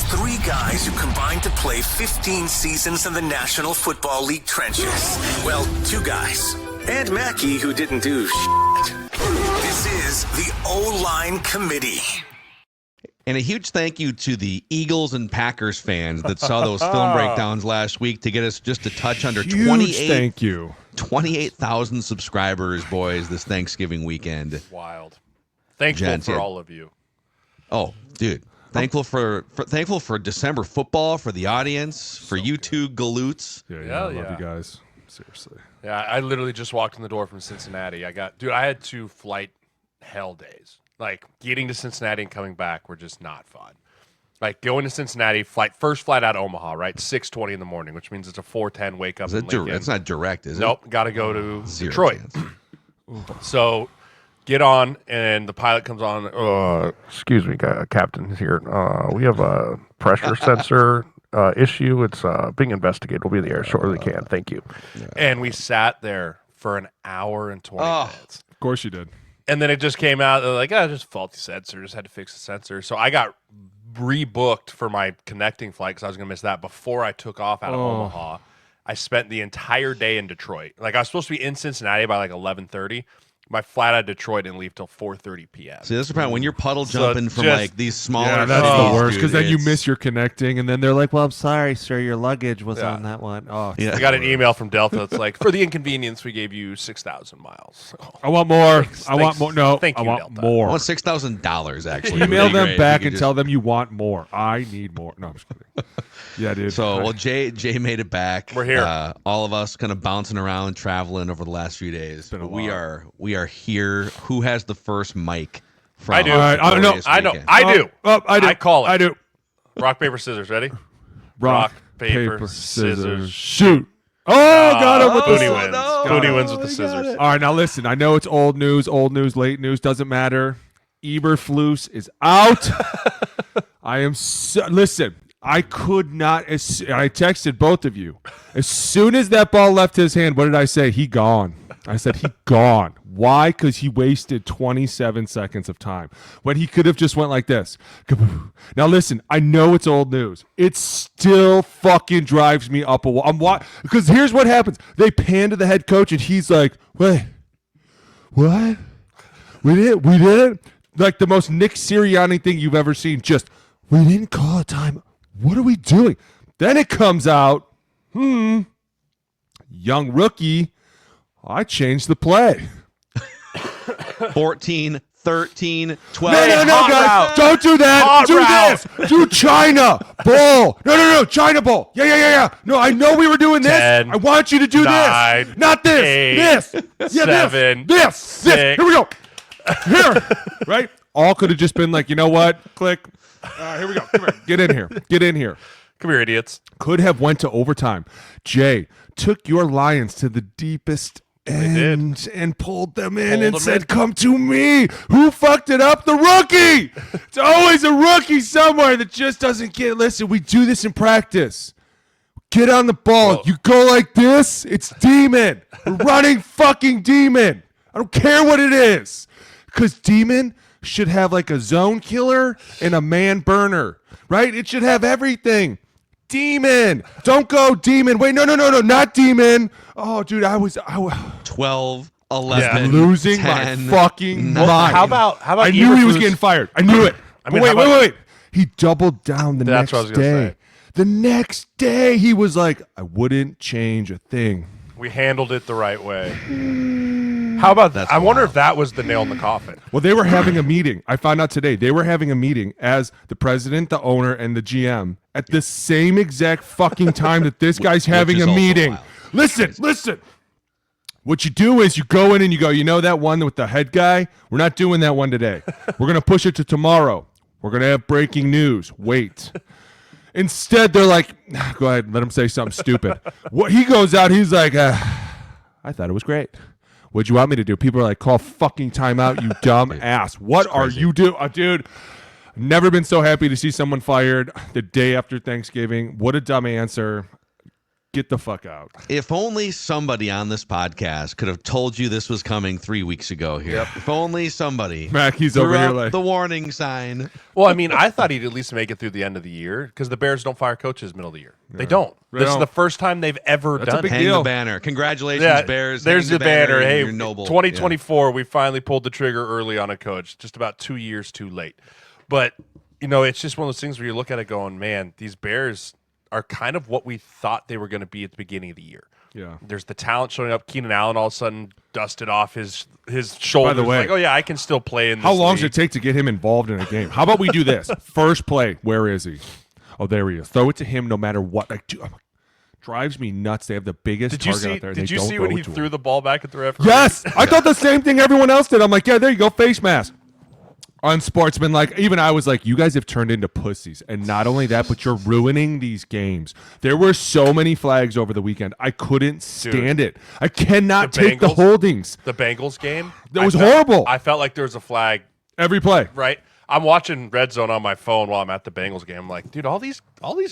three guys who combined to play 15 seasons in the National Football League trenches. Well, two guys. And Mackey, who didn't do shit. This is the O-Line Committee. And a huge thank you to the Eagles and Packers fans that saw those film breakdowns last week to get us just a touch under 28,000 subscribers, boys, this Thanksgiving weekend. Wild. Thankful for all of you. Oh, dude. Thankful for December football, for the audience, for you two galoots. Yeah, I love you guys. Seriously. Yeah, I literally just walked in the door from Cincinnati. I had 2 flight hell days. Like, getting to Cincinnati and coming back were just not fun. Like, going to Cincinnati, first flight out of Omaha, right? 6:20 in the morning, which means it's a 4:10 wake up. It's not direct, is it? Nope, got to go to Zero Detroit. So, get on, and the pilot comes on. Excuse me, Captain here. We have a pressure sensor issue. It's being investigated. We'll be in the air as shortly as we can. Thank you. Yeah. And we sat there for an hour and 20 minutes. Of course you did. And then it just came out, they're like, just faulty sensor, just had to fix the sensor. So I got rebooked for my connecting flight because I was going to miss that before I took off out of Omaha. I spent the entire day in Detroit. Like, I was supposed to be in Cincinnati by like 11:30. My flight out of Detroit didn't leave till 4:30 p.m. See, that's the problem. When you're puddle jumping from like these smaller cities, that's the worst, because then you miss your connecting, and then they're like, well, I'm sorry, sir, your luggage was on that one. Oh, I got an email from Delta. It's like, for the inconvenience, we gave you 6,000 miles. I want more. I want more. No, Thank you, I want Delta. more. I want $6,000, actually. Email them back and tell them you want more. I need more. No, I'm just kidding. Yeah, dude. So, well, Jay made it back. We're here. All of us kind of bouncing around, traveling over the last few days. But we are here. Who has the first mic? I do. I know. I do. I do. I call it. I do. Rock, paper, scissors. Ready? Rock, paper, scissors, shoot. Oh, got him with the Boonie wins. Boonie wins with the scissors. All right, now listen. I know it's old news, late news. Doesn't matter. Eberflus is out. Listen, I could not. I texted both of you. As soon as that ball left his hand, what did I say? He gone. I said he gone. Why? Because he wasted 27 seconds of time when he could have just went like this. Now listen, I know it's old news. It still fucking drives me up a wall. Because here's what happens. They pan to the head coach and he's like, wait, what? We did it? Like the most Nick Sirianni thing you've ever seen. Just, we didn't call a time. What are we doing? Then it comes out, young rookie, I changed the play. 14, 13, 12. No, guys. Don't do that. Do this. Do China Bowl. No. China Bowl. Yeah. No, I know we were doing this. 10, I want you to do 9, this. Not this. 8, this. Yeah, 7, this. 6. Here we go. Here. Right? All could have just been like, you know what? Click. Here we go. Come here. Get in here. Come here, idiots. Could have went to overtime. Jay took your Lions to the deepest end and pulled them in and said, come to me. Who fucked it up? The rookie. It's always a rookie somewhere that just doesn't get. Listen, we do this in practice. Get on the ball. You go like this, it's demon. We're running fucking demon. I don't care what it is. Because demon should have like a zone killer and a man burner, right? It should have everything. Demon. Don't go demon. Wait, no, not demon. Oh, dude, I was 12, 11, I'm losing 10, my fucking mind. How about I knew he was getting fired. I knew it. I mean, wait. He doubled down That's next what I was gonna day. say. The next day, he was like, I wouldn't change a thing. We handled it the right way. How about that? I wonder if that was the nail in the coffin. Well, they were having a meeting. I found out today. They were having a meeting as the president, the owner, and the GM at the same exact fucking time that this guy's having a meeting. Listen. What you do is you go in and you go, you know that one with the head guy? We're not doing that one today. We're going to push it to tomorrow. We're going to have breaking news. Wait. Instead, they're like, go ahead, let him say something stupid. What he goes out, he's like, I thought it was great. What'd you want me to do? People are like, call fucking timeout, you dumb ass. What are you doing? Dude, never been so happy to see someone fired the day after Thanksgiving. What a dumb answer. Get the fuck out. If only somebody on this podcast could have told you this was coming 3 weeks ago here. Yep. If only somebody Mackey's threw over here up like the warning sign. Well, I mean, I thought he'd at least make it through the end of the year because the Bears don't fire coaches middle of the year. They don't. This is the first time they've ever That's a done big it. Hang deal. the banner. Congratulations, Yeah, Bears. there's Hang the banner. Hey, You're noble. 2024, we finally pulled the trigger early on a coach. Just about 2 years too late. But, it's just one of those things where you look at it going, man, these Bears are kind of what we thought they were going to be at the beginning of the year. Yeah. There's the talent showing up. Keenan Allen all of a sudden dusted off his shoulders. By the way, like, oh, yeah, I can still play in this How long league. does it take to get him involved in a game? How about we do this? First play, where is he? Oh, there he is. Throw it to him no matter what. Like, dude, drives me nuts. They have the biggest target out there. Did you don't see go when he to threw him. the ball back at the referee? Yes, I thought the same thing everyone else did. I'm like, yeah, there you go, face mask. Unsportsmanlike. Even I was like, you guys have turned into pussies. And not only that, but you're ruining these games. There were so many flags over the weekend. I couldn't stand it. I cannot take the Bengals- holdings. The Bengals game? That was I felt- horrible. I felt like there was a flag, Every play. right? I'm watching Red Zone on my phone while I'm at the Bengals game. I'm like, dude, all these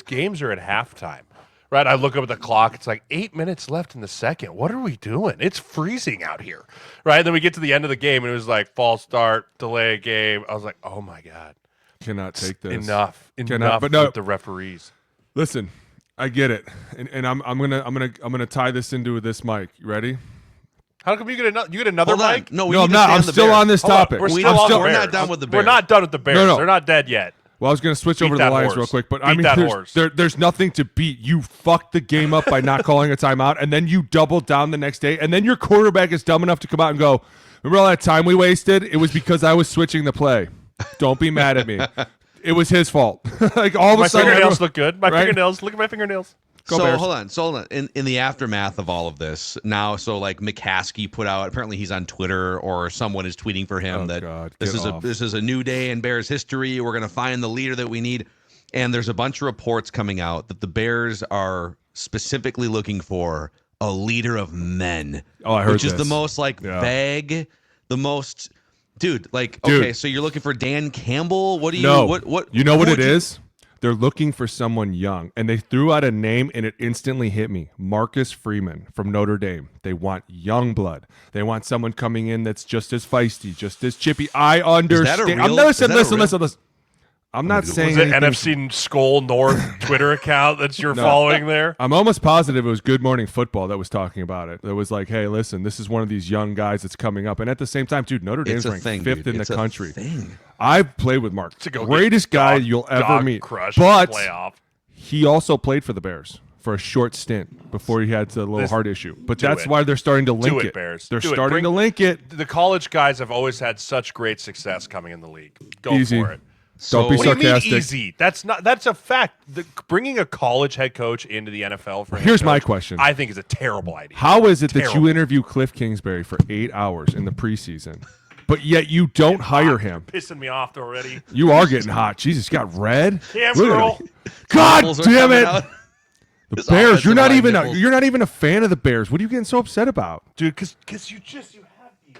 games are at halftime. Right? I look up at the clock. It's like 8 minutes left in the second. What are we doing? It's freezing out here. Right? And then we get to the end of the game, and it was like false start, delay game. I was like, oh, my God. Cannot take this. Enough but no. with the referees. Listen, I get it. And I'm gonna tie this into this mic. You ready? How come you get another Hold on. mic? No, we No, need I'm to not. stay I'm on the still Bears. on this Hold on. topic. We're We still don't- on the we're not Bears. done with the We're Bears. not done with the Bears. No. They're not dead yet. Well, I was going to switch over to that the Lions horse. real quick, but Beat I mean, that horse. there's nothing to beat. You fucked the game up by not calling a timeout, and then you doubled down the next day, and then your quarterback is dumb enough to come out and go, remember all that time we wasted? It was because I was switching the play. Don't be mad at me. It was his fault. Like all of My a sudden, fingernails look good. My right? fingernails. Look at my fingernails. Go So Bears. hold on. In the aftermath of all of this, now, so like McCaskey put out, apparently he's on Twitter or someone is tweeting for him Oh, that God, this get is off. this is a new day in Bears history. We're gonna find the leader that we need. And there's a bunch of reports coming out that the Bears are specifically looking for a leader of men. Oh, I heard which is the this. most like Yeah. vague, the most dude. Like Dude. okay, so you're looking for Dan Campbell. What do you? No. What? You know who what would it you- is? They're looking for someone young, and they threw out a name, and it instantly hit me. Marcus Freeman from Notre Dame. They want young blood. They want someone coming in that's just as feisty, just as chippy. I understand. Listen. I'm not saying Was it anything- NFC Skull North Twitter account that you're following there? I'm almost positive it was Good Morning Football that was talking about it. That was like, hey, listen, this is one of these young guys that's coming up. And at the same time, dude, Notre Dame's It's a ranked thing, fifth dude. in It's the a country. thing. I've played with Mark. To go Greatest get guy dog- you'll ever dog meet. crush But playoff. he also played for the Bears for a short stint before he had the little heart issue. But do that's it. why they're starting to link Do it, it. Bears. They're Do it. starting Bring- to link it. The college guys have always had such great success coming in the league. Go Easy. for it. Don't be What do you mean sarcastic. easy? That's a fact. Bringing a college head coach into the NFL for a head Here's my coach, question. I think is a terrible idea. How is it that Terrible. you interview Cliff Kingsbury for 8 hours in the preseason, but yet you don't hire him? Pissing me off already. You are getting hot. Jesus, got red. Damn Look at girl. him. God Nipples are damn coming it! out. The His Bears. offensive line nipples. You're not even a fan of the Bears. What are you getting so upset about? Dude, because you have these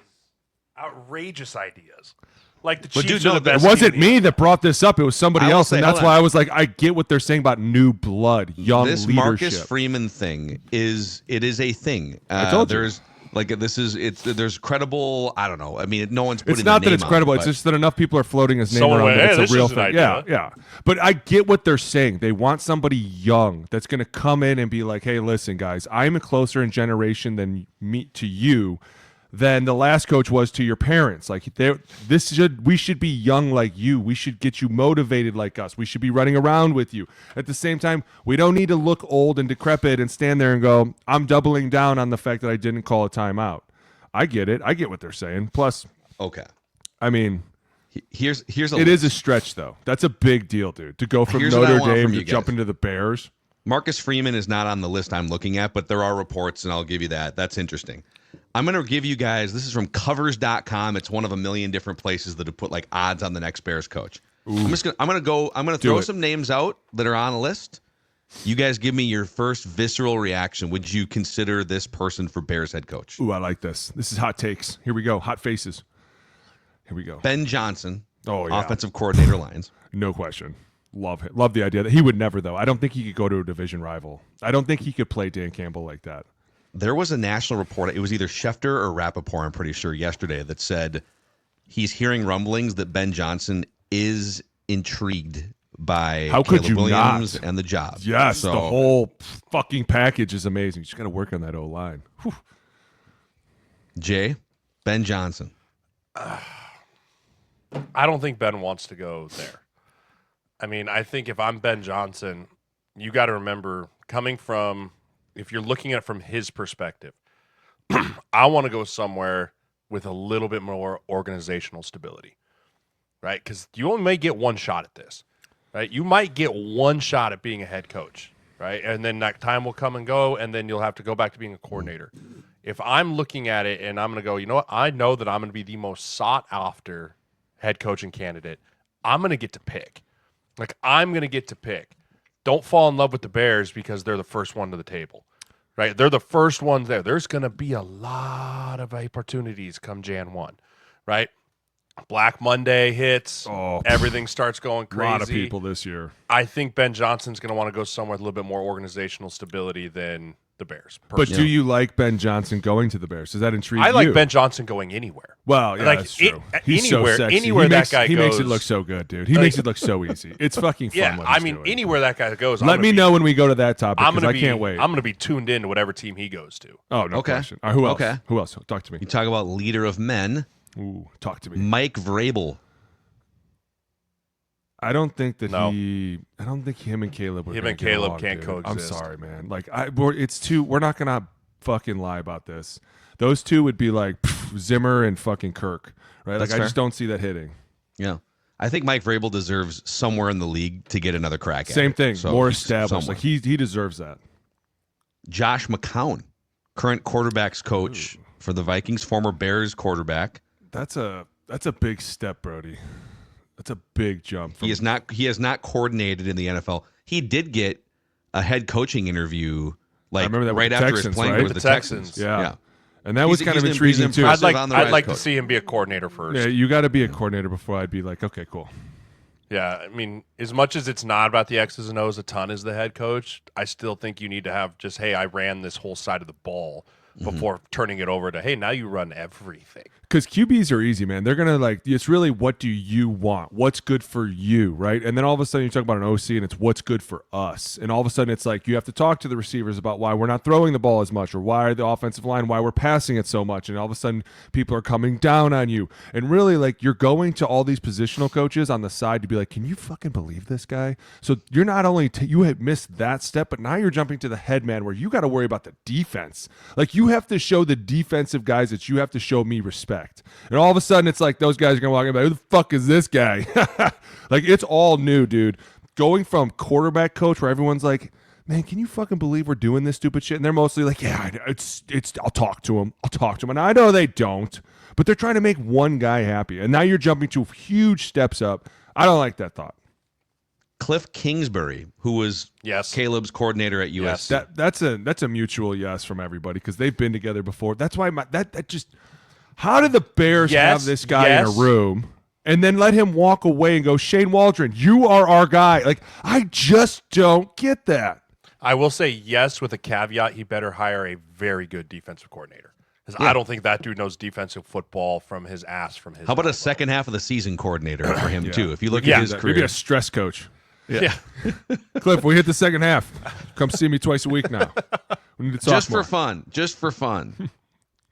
outrageous ideas. Like the But Chiefs dude, are no, the that It best wasn't team in the me that brought this up. It was somebody I will else, say, and that's hold why on. I was like, I get what they're saying about new blood, young This leadership. Marcus Freeman thing is a thing. I told you. There's like there's credible. I don't know. I mean, no one's putting. It's not the that name it's on credible. it, It's but- just that enough people are floating his name Someone around went, that "Hey, it's this a real is an thing. idea." Yeah. But I get what they're saying. They want somebody young that's going to come in and be like, "Hey, listen, guys, I'm closer in generation than me to you than the last coach was to your parents. Like, we should be young like you. We should get you motivated like us. We should be running around with you. At the same time, we don't need to look old and decrepit and stand there and go, I'm doubling down on the fact that I didn't call a timeout." I get it. I get what they're saying. Plus, Okay. I mean, Here's a it is a stretch, though. That's a big deal, dude. To go from Here's what I Notre want Dame from to you jump guys. into the Bears. Marcus Freeman is not on the list I'm looking at, but there are reports, and I'll give you that. That's interesting. I'm going to give you guys, this is from covers.com. It's one of a million different places that have put like odds on the next Bears coach. I'm going to throw some names out that are on a list. You guys give me your first visceral reaction. Would you consider this person for Bears head coach? Ooh, I like this. This is hot takes. Here we go. Hot faces. Here we go. Ben Johnson, Oh, yeah. offensive coordinator, Lions. No question. Love him. Love the idea that he would never, though. I don't think he could go to a division rival. I don't think he could play Dan Campbell like that. There was a national report. It was either Schefter or Rappaport, I'm pretty sure, yesterday that said he's hearing rumblings that Ben Johnson is intrigued by How could Caleb you Williams not? and the job. Yes, So, the whole fucking package is amazing. You just got to work on that O-line. Whew. Jay, Ben Johnson. I don't think Ben wants to go there. I mean, I think if I'm Ben Johnson, you got to remember, coming from, if you're looking at it from his perspective, I want to go somewhere with a little bit more organizational stability, right? Because you only may get one shot at this, right? You might get one shot at being a head coach, right? And then that time will come and go, and then you'll have to go back to being a coordinator. If I'm looking at it and I'm going to go, you know what? I know that I'm going to be the most sought after head coaching candidate. I'm going to get to pick. Like, I'm going to get to pick. Don't fall in love with the Bears because they're the first one to the table, right? They're the first ones there. There's going to be a lot of opportunities come Jan 1, right? Black Monday hits. Everything starts going crazy. A lot of people this year. I think Ben Johnson's going to want to go somewhere with a little bit more organizational stability than the Bears. But do you like Ben Johnson going to the Bears? Does that intrigue you? I like Ben Johnson going anywhere. Well, yeah, like, that's true. He's anywhere, so sexy. Anywhere that guy he goes, makes it look so good, dude. He makes it look so easy. It's fucking fun. Yeah, I mean, anywhere that guy goes. Let me know when we go to that topic because I can't wait. I'm going to be tuned in to whatever team he goes to. Oh, no Okay. question. All right, who else? Okay. Who else? Talk to me. You talk about leader of men. Ooh, talk to me. Mike Vrabel. I don't think that No. I don't think him and Caleb Him and Caleb can't coexist. I'm sorry, man. Like, we're not going to fucking lie about this. Those two would be like Zimmer and fucking Kirk, right? That's like, I fair. just don't see that hitting. Yeah. I think Mike Vrabel deserves somewhere in the league to get another crack at Same it. thing, So more he's established. somewhere. Like, he deserves that. Josh McCown, current quarterbacks coach for the Vikings, former Bears quarterback. That's a big step, Brody. That's a big jump. He has not coordinated in the NFL. He did get a head coaching interview I remember that with right the after Texans, his playing right? with The the Texans. Texans. Yeah. And that was kind of he's intriguing too. impressive. I'd on the like rise to coach. see him be a coordinator first. Yeah, you got to be a coordinator before I'd be like, okay, cool. Yeah, I mean, as much as it's not about the X's and O's a ton as the head coach, I still think you need to have just, hey, I ran this whole side of the ball before turning it over to, hey, now you run everything. Because QBs are easy, man. They're going to it's really what do you want? What's good for you, right? And then all of a sudden you talk about an OC and it's what's good for us. And all of a sudden it's like you have to talk to the receivers about why we're not throwing the ball as much or why the offensive line, why we're passing it so much. And all of a sudden people are coming down on you. And really, like, you're going to all these positional coaches on the side to be like, can you fucking believe this guy? So you're not only, you had missed that step, but now you're jumping to the head man where you got to worry about the defense. Like, you have to show the defensive guys that you have to show me respect. And all of a sudden, it's like those guys are going to walk in and be like, who the fuck is this guy? Like, it's all new, dude. Going from quarterback coach where everyone's like, man, can you fucking believe we're doing this stupid shit? And they're mostly like, yeah, it's. I'll talk to him. And I know they don't, but they're trying to make one guy happy. And now you're jumping to huge steps up. I don't like that thought. Cliff Kingsbury, who was Caleb's coordinator at USC. That's a mutual yes from everybody because they've been together before. That's why that just. How did the Bears have this guy in a room and then let him walk away and go, Shane Waldron, you are our guy? Like, I just don't get that. I will say yes with a caveat. He better hire a very good defensive coordinator because I don't think that dude knows defensive football from his ass. How about a second half of the season coordinator for him too? If you look at his career, maybe a stress coach. Yeah. Cliff, we hit the second half. Come see me twice a week now. We need to talk just more. for fun.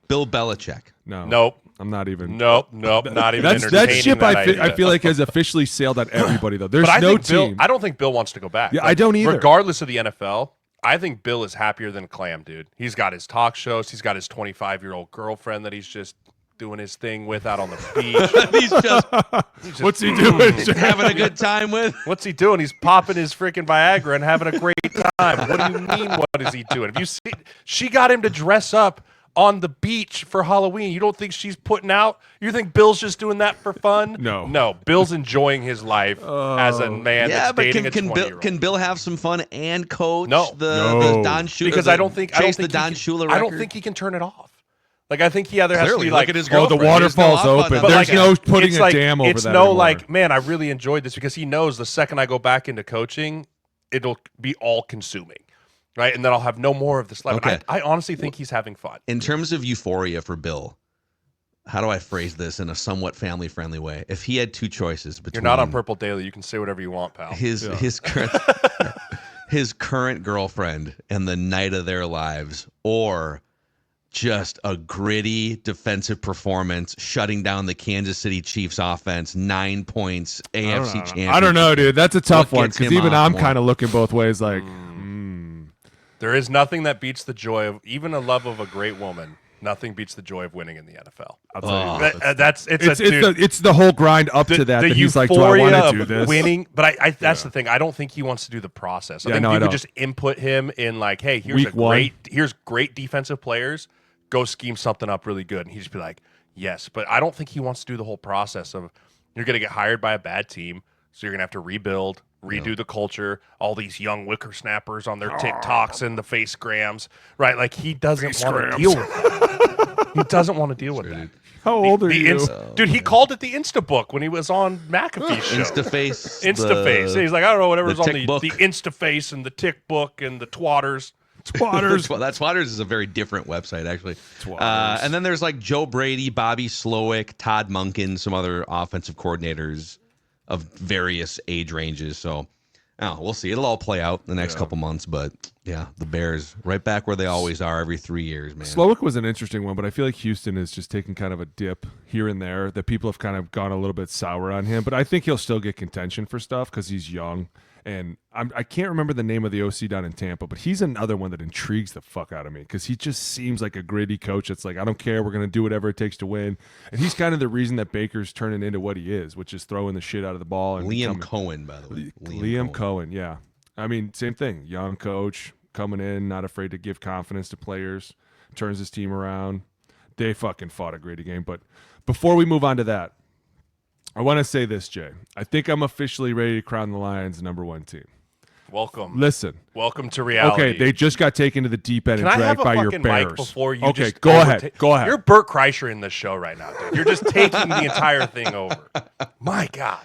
Bill Belichick. No. Nope. I'm not even. Nope. Not even That entertaining ship that I idea. feel like has officially sailed on everybody though. There's But no team. I don't think Bill wants to go back. Yeah, I don't either. Regardless of the NFL, I think Bill is happier than Clam, dude. He's got his talk shows. He's got his 25-year-old girlfriend that he's just doing his thing with out on the beach. he's just What's he doing? having a good time with. What's he doing? He's popping his freaking Viagra and having a great time. What do you mean? What is he doing? If you see, she got him to dress up on the beach for Halloween. You don't think she's putting out? You think Bill's just doing that for fun? No. Bill's enjoying his life as a man that's dating a 20-year-old. Can Bill have some fun and coach No. the Don Shula? Because I don't think the Don Shula I don't record? think he can turn it off. Like, I think he either has to Clearly, be look like, at his the girlfriend. There's no waterfall's off open. button. There's no putting it's a like, dam over it's that no anymore. like, man, I really enjoyed this, because he knows the second I go back into coaching, it'll be all consuming, right? And then I'll have no more of this life. Okay. I honestly think he's having fun. In terms of euphoria for Bill, how do I phrase this in a somewhat family-friendly way? If he had two choices between... You're not on Purple Daily. You can say whatever you want, pal. his current girlfriend and the night of their lives, or just a gritty defensive performance, shutting down the Kansas City Chiefs offense, 9 points, AFC championship. I don't know, dude. That's a tough What one gets because him even off I'm more? kind of looking both ways. Like, There is nothing that beats the joy of, even a love of a great woman, nothing beats the joy of winning in the NFL. I'll tell you, It's it's the whole grind up to that. That he's like, do I want to do this? Winning, but that's the thing. I don't think he wants to do the process. I think I you could don't. just input him in like, hey, here's here's great defensive players. Go scheme something up really good, and he'd just be like, yes. But I don't think he wants to do the whole process of, you're going to get hired by a bad team, so you're going to have to rebuild, redo the culture, all these young whippersnappers on their TikToks and the face grams, right? Like, he doesn't want to deal with that. He doesn't want to deal with that. How old are you? Dude, he called it the Instabook when he was on McAfee's show. Instaface. Instaface. He's like, I don't know, whatever's on the Tick book. Instaface and the Tick Book and the Twatters. Twatters. That Twatters is a very different website, actually. And then there's like Joe Brady, Bobby Slowick, Todd Monken, some other offensive coordinators of various age ranges. So, we'll see. It'll all play out in the next couple months. But, yeah, the Bears right back where they always are every 3 years, man. Slowick was an interesting one, but I feel like Houston is just taking kind of a dip here and there that people have kind of gone a little bit sour on him. But I think he'll still get contention for stuff because he's young. And I can't remember the name of the OC down in Tampa, but he's another one that intrigues the fuck out of me because he just seems like a gritty coach. It's like, I don't care. We're going to do whatever it takes to win. And he's kind of the reason that Baker's turning into what he is, which is throwing the shit out of the ball. And Liam Cohen, by the way. Liam Cohen, yeah. I mean, same thing. Young coach coming in, not afraid to give confidence to players, turns his team around. They fucking fought a gritty game. But before we move on to that, I want to say this, Jay. I think I'm officially ready to crown the Lions #1 team. Welcome. Listen. Welcome to reality. Okay, they just got taken to the deep end Can and I have dragged a by your fucking Bears. mic before you okay, just go ahead. Go ahead. You're Bert Kreischer in this show right now, dude. You're just taking the entire thing over. My God.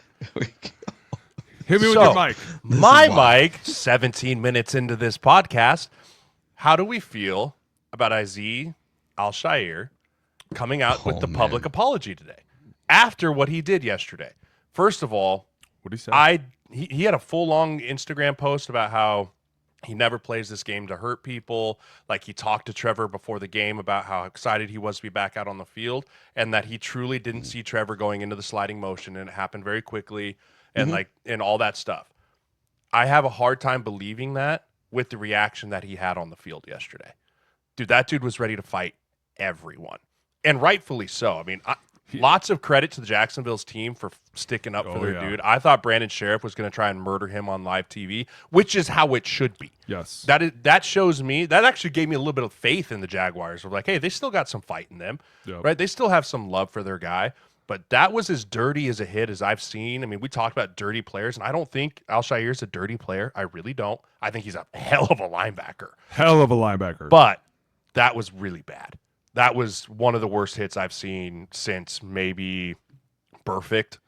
Hit me with your mic. My mic, 17 minutes into this podcast. How do we feel about Azeez Al-Shaair coming out with the public apology today after what he did yesterday? First of all, what did he say? He had a full long Instagram post about how he never plays this game to hurt people. Like, he talked to Trevor before the game about how excited he was to be back out on the field, and that he truly didn't see Trevor going into the sliding motion, and it happened very quickly, and and all that stuff. I have a hard time believing that with the reaction that he had on the field yesterday. Dude, that dude was ready to fight everyone, and rightfully so. I mean, lots of credit to the Jacksonville's team for sticking up for their dude. I thought Brandon Sheriff was going to try and murder him on live TV, which is how it should be. Yes. That shows me, that actually gave me a little bit of faith in the Jaguars. We're like, hey, they still got some fight in them, right? They still have some love for their guy. But that was as dirty as a hit as I've seen. I mean, we talked about dirty players, and I don't think Al-Shaair is a dirty player. I really don't. I think he's a hell of a linebacker. Hell of a linebacker. But that was really bad. That was one of the worst hits I've seen since maybe Perfect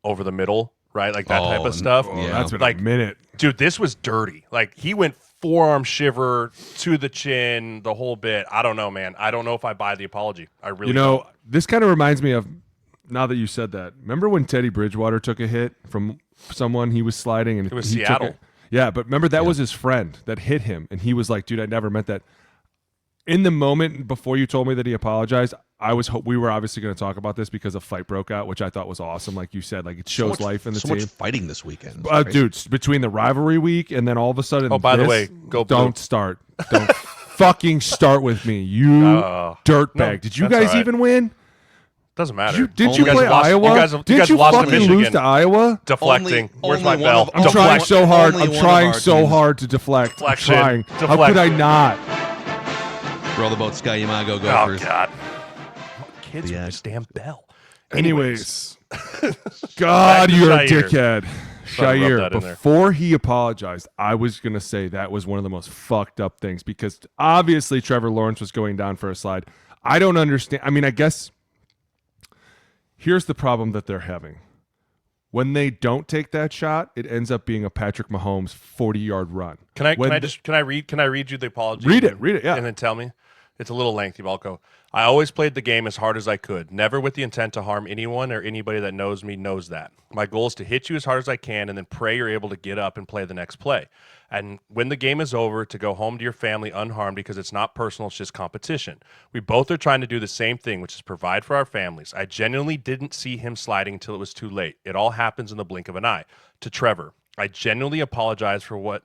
over the middle, right? Like that type of stuff. That's been like a minute. Dude, this was dirty. Like, he went forearm shiver to the chin, the whole bit. I don't know, man. I don't know if I buy the apology. I really don't. This kind of reminds me of, now that you said that, remember when Teddy Bridgewater took a hit from someone? He was sliding and it was he Seattle. Took yeah, but remember that was his friend that hit him, and he was like, dude, I never meant that. In the moment before you told me that he apologized, we were obviously going to talk about this because a fight broke out, which I thought was awesome. Like you said, like it shows life in the team. So much fighting this weekend. Dude, between the rivalry week and then all of a sudden, by the way, go Blue. Don't start. Don't fucking start with me, you dirtbag. No, did you guys even win? Doesn't matter. Did you play Iowa? Did you fucking lose to Iowa? Deflecting. Where's my bell? I'm trying so hard. I'm trying so hard to deflect. Deflection. I'm trying. How could I not? Roll the boat, Sky Yamago, Gophers. Oh, God. Kids with this damn bell. Anyways. God, you're a dickhead. Shaair, before he apologized, I was going to say that was one of the most fucked up things because obviously Trevor Lawrence was going down for a slide. I don't understand. I mean, I guess here's the problem that they're having. When they don't take that shot, it ends up being a Patrick Mahomes 40-yard run. Can I read you the apology? Read it, yeah. And then tell me. It's a little lengthy, but I'll go. I always played the game as hard as I could, never with the intent to harm anyone or anybody that knows me knows that. My goal is to hit you as hard as I can and then pray you're able to get up and play the next play. And when the game is over, to go home to your family unharmed because it's not personal, it's just competition. We both are trying to do the same thing, which is provide for our families. I genuinely didn't see him sliding until it was too late. It all happens in the blink of an eye. To Trevor, I genuinely apologize for what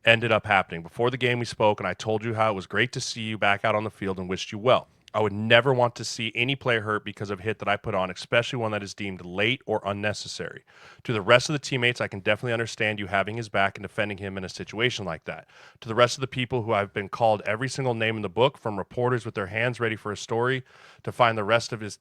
ended up happening. Before the game we spoke, and I told you how it was great to see you back out on the field and wished you well. I would never want to see any player hurt because of a hit that I put on, especially one that is deemed late or unnecessary. To the rest of the teammates, I can definitely understand you having his back and defending him in a situation like that. To the rest of the people who I've been called every single name in the book, from reporters with their hands ready for a story to find the rest of his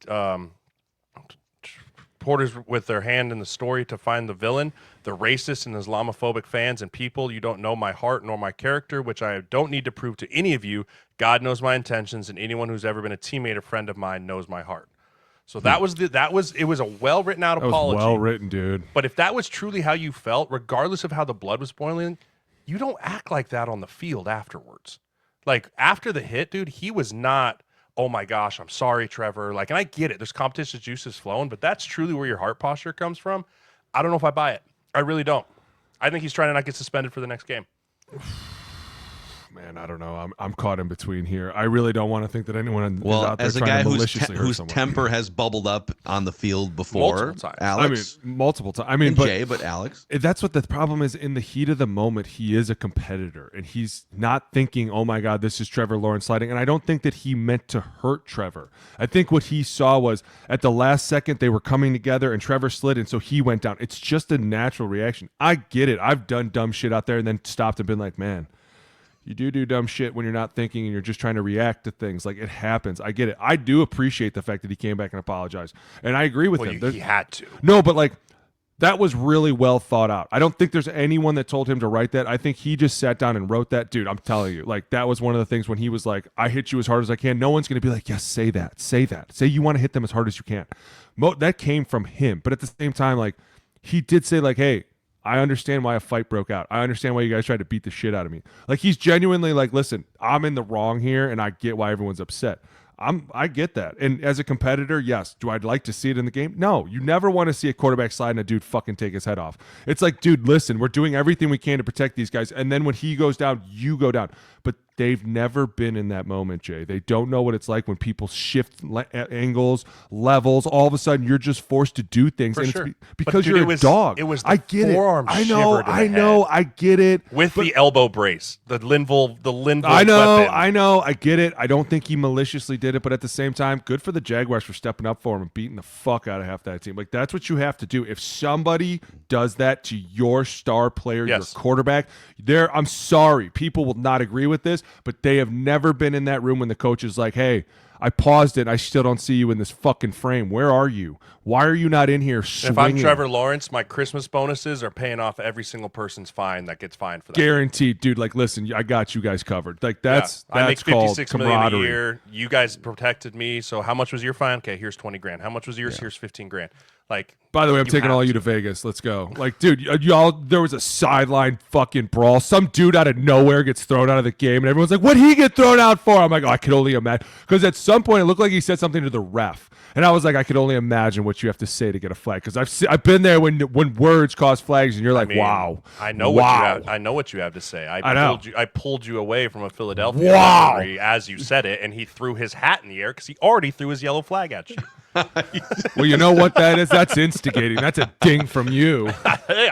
reporters with their hand in the story to find the villain, the racist and Islamophobic fans and people, you don't know my heart nor my character, which I don't need to prove to any of you. God knows my intentions, and anyone who's ever been a teammate or friend of mine knows my heart. So it was a well written out apology. Well written, dude. But if that was truly how you felt, regardless of how the blood was boiling, you don't act like that on the field afterwards. Like after the hit, dude, he was not, oh my gosh, I'm sorry, Trevor. Like, and I get it. There's competition juices flowing, but that's truly where your heart posture comes from. I don't know if I buy it. I really don't. I think he's trying to not get suspended for the next game. Man, I don't know. I'm caught in between here. I really don't want to think that anyone is out there as a trying guy to whose maliciously hurt someone. temper has bubbled up on the field before, Multiple times. Alex. Multiple times. I mean, but Alex. That's what the problem is. In the heat of the moment, he is a competitor, and he's not thinking, "Oh my God, this is Trevor Lawrence sliding." And I don't think that he meant to hurt Trevor. I think what he saw was at the last second they were coming together, and Trevor slid, and so he went down. It's just a natural reaction. I get it. I've done dumb shit out there, and then stopped and been like, "Man, you do dumb shit when you're not thinking and you're just trying to react to things. Like, it happens." I get it. I do appreciate the fact that he came back and apologized. And I agree with him. He had to. No, but like, that was really well thought out. I don't think there's anyone that told him to write that. I think he just sat down and wrote that. Dude, I'm telling you, like, that was one of the things when he was like, I hit you as hard as I can. No one's going to be like, yes, say that. Say that. Say you want to hit them as hard as you can. That came from him. But at the same time, like, he did say, like, hey, I understand why a fight broke out. I understand why you guys tried to beat the shit out of me. Like, he's genuinely like, listen, I'm in the wrong here, and I get why everyone's upset. I get that. And as a competitor, yes. Do I like to see it in the game? No. You never want to see a quarterback slide and a dude fucking take his head off. It's like, dude, listen, we're doing everything we can to protect these guys. And then when he goes down, you go down. But they've never been in that moment, Jay. They don't know what it's like when people shift angles, levels. All of a sudden, you're just forced to do things. For and sure. It's because dude, you're a dog. It was the I get forearm it. shiver to the head. I get it. With the elbow brace, the Linville weapon. I know. I get it. I don't think he maliciously did it, but at the same time, good for the Jaguars for stepping up for him and beating the fuck out of half that team. Like, that's what you have to do. If somebody does that to your star player, your quarterback, I'm sorry. People will not agree with this, but they have never been in that room when the coach is like, hey, I paused it. I still don't see you in this fucking frame. Where are you? Why are you not in here swinging? If I'm Trevor Lawrence, my Christmas bonuses are paying off every single person's fine that gets fined for that. Guaranteed, dude. Like, listen, I got you guys covered. Like, that's I make called $56 million camaraderie. a year. You guys protected me. So how much was your fine? Okay, here's 20 grand. How much was yours? Here's 15 grand. Like, by the way, I'm taking all you to Vegas. Let's go. Like, dude, y'all, there was a sideline fucking brawl. Some dude out of nowhere gets thrown out of the game, and everyone's like, what'd he get thrown out for? I'm like, oh, I could only imagine. Because at some point, it looked like he said something to the ref. And I was like, I could only imagine what you have to say to get a flag. Because I've been there when words cause flags, and you're like, wow. I know what you have to say. I pulled you away from a Philadelphia rivalry as you said it, and he threw his hat in the air because he already threw his yellow flag at you. Well, you know what that is? That's instigating. That's a ding from you. Hey,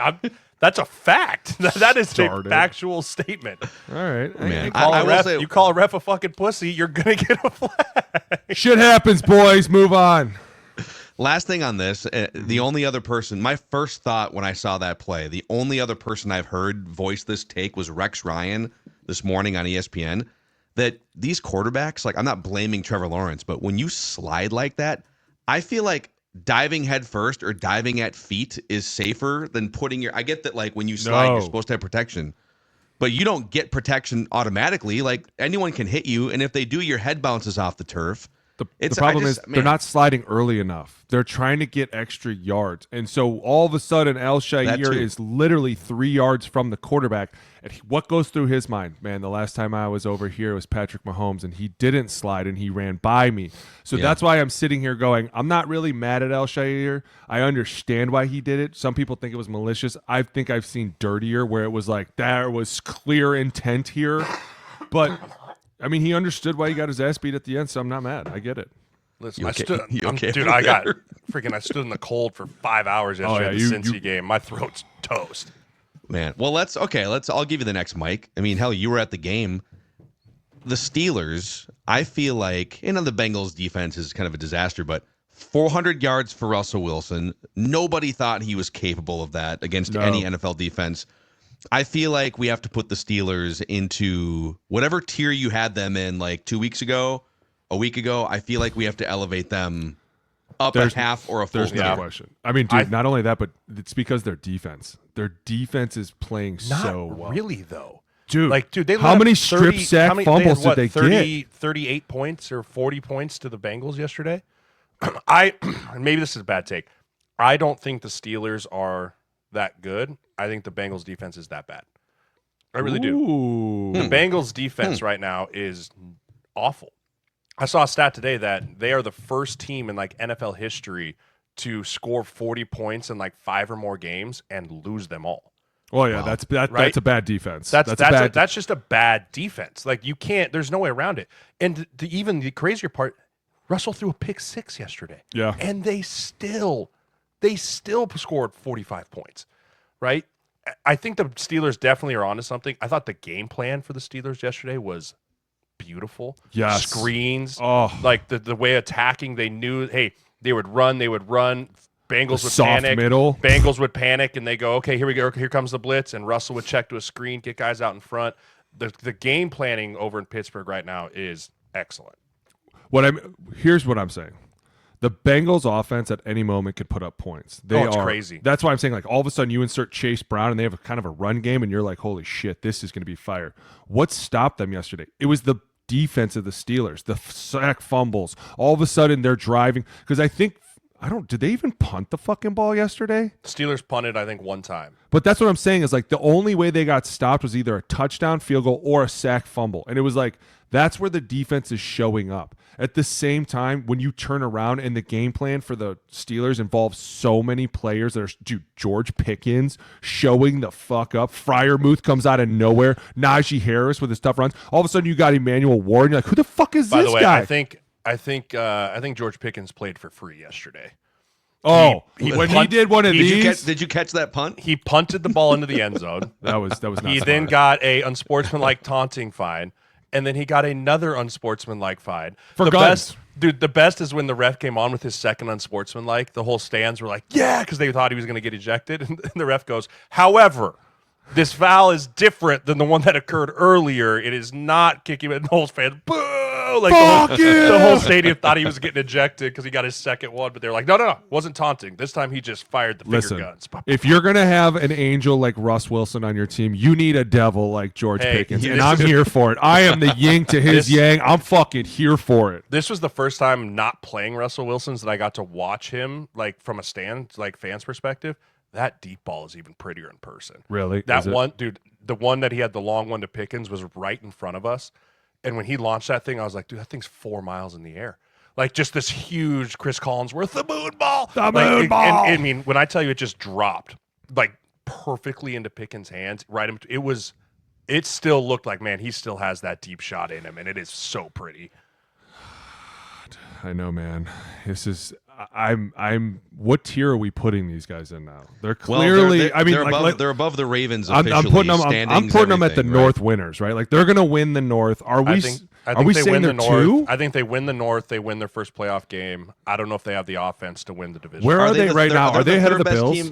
that's a fact. That is a factual statement. All right. Man, you call a ref a fucking pussy, you're going to get a flag. Shit happens, boys. Move on. Last thing on this, the only other person, my first thought when I saw that play, the only other person I've heard voice this take was Rex Ryan this morning on ESPN, that these quarterbacks, like, I'm not blaming Trevor Lawrence, but when you slide like that, I feel like diving head first or diving at feet is safer than putting I get that, like, when you slide, you're supposed to have protection, but you don't get protection automatically. Like, anyone can hit you, and if they do, your head bounces off the turf. The problem is they're not sliding early enough. They're trying to get extra yards. And so all of a sudden, Al-Shaair is literally 3 yards from the quarterback. And what goes through his mind? Man, the last time I was over here was Patrick Mahomes, and he didn't slide, and he ran by me. So that's why I'm sitting here going, I'm not really mad at Al-Shaair. I understand why he did it. Some people think it was malicious. I think I've seen dirtier where it was like, there was clear intent here. But I mean, he understood why he got his ass beat at the end, so I'm not mad. I get it. Listen, I stood in the cold for 5 hours yesterday at the Cincy game. My throat's toast. Man, well, I'll give you the next mic. I mean, hell, you were at the game. The Steelers, I feel like, the Bengals defense is kind of a disaster, but 400 yards for Russell Wilson. Nobody thought he was capable of that against any NFL defense. I feel like we have to put the Steelers into whatever tier you had them in like 2 weeks ago, a week ago. I feel like we have to elevate them up a half or a full. There's no question. I mean, dude, not only that, but it's because their defense is playing so well. Not really, though. Dude, they how many strip sack fumbles did they get? 38 points or 40 points to the Bengals yesterday. Maybe this is a bad take. I don't think the Steelers are that good. I think the Bengals defense is that bad. I really do. The Bengals defense right now is awful. I saw a stat today that they are the first team in like NFL history to score 40 points in like 5 or more games and lose them all. Well, yeah, that's a bad defense. That's just a bad defense. Like you can't. There's no way around it. And even the crazier part, Russell threw a pick 6 yesterday. Yeah, and they still scored 45 points. Right? I think the Steelers definitely are onto something. I thought the game plan for the Steelers yesterday was beautiful. Yes. Screens. Like the way attacking, they knew, hey, they would run. Bengals would panic. Middle. Bengals would panic, and they go, okay, here we go. Here comes the blitz, and Russell would check to a screen, get guys out in front. The game planning over in Pittsburgh right now is excellent. Here's what I'm saying. The Bengals offense at any moment could put up points. It's crazy. That's why I'm saying, like, all of a sudden you insert Chase Brown and they have a kind of a run game and you're like, holy shit, this is going to be fire. What stopped them yesterday? It was the defense of the Steelers, the sack fumbles. All of a sudden they're driving. Because did they even punt the fucking ball yesterday? Steelers punted, I think, one time. But that's what I'm saying is like the only way they got stopped was either a touchdown, field goal, or a sack fumble. And it was like, that's where the defense is showing up. At the same time, when you turn around and the game plan for the Steelers involves so many players that are, George Pickens showing the fuck up. Freiermuth comes out of nowhere. Najee Harris with his tough runs. All of a sudden you got Emmanuel Ward and you're like, who the fuck is this guy? By the way, I think George Pickens played for free yesterday. He did one of these. Did you catch that punt? He punted the ball into the end zone. That was not He smart. then got a unsportsmanlike taunting fine, and then he got another unsportsmanlike fine. For guns. The best is when the ref came on with his second unsportsmanlike. The whole stands were like, yeah, because they thought he was going to get ejected. And the ref goes, however, this foul is different than the one that occurred earlier. It is not kicking it. And the whole fan, boo! Like the whole stadium thought he was getting ejected because he got his second one, but they're like, no, wasn't taunting. This time he just fired the finger guns. If you're gonna have an angel like Russ Wilson on your team, you need a devil like George Pickens, and I'm here for it. I am the yin to his yang. I'm fucking here for it. This was the first time not playing Russell Wilson's that I got to watch him like from a stand, like fans' perspective. That deep ball is even prettier in person. Really? That one, dude, the one that he had the long one to Pickens was right in front of us. And when he launched that thing, I was like, dude, that thing's 4 miles in the air. Like just this huge Chris Collinsworth, the moon ball. Moon ball. And I mean, when I tell you it just dropped like perfectly into Pickens' hands, it still looked like, man, he still has that deep shot in him. And it is so pretty. I know, man. What tier are we putting these guys in now? They're clearly. They're above the Ravens. I'm putting them at the North winners, right? Like they're gonna win the North. Are we saying they're two? I think they win the North. They win their first playoff game. I don't know if they have the offense to win the division. Where are they right now? Are they ahead of the Bills?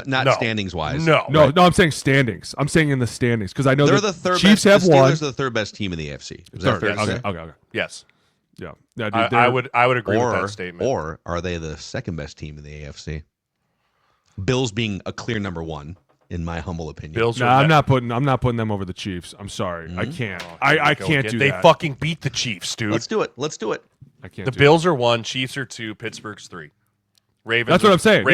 Not standings wise. No. I'm saying standings. I'm saying in the standings because I know they're the third. Chiefs have won. The Steelers are the third best team in the AFC. Is that fair to say? Okay. Yes. Yeah, dude, I would agree with that statement. Or are they the second best team in the AFC? Bills being a clear number one, in my humble opinion. I'm not putting them over the Chiefs. I'm sorry, I can't. I can't do that. They fucking beat the Chiefs, dude. Let's do it. I can't. The Bills are 1, Chiefs are 2, Pittsburgh's 3. Ravens. That's what I'm saying.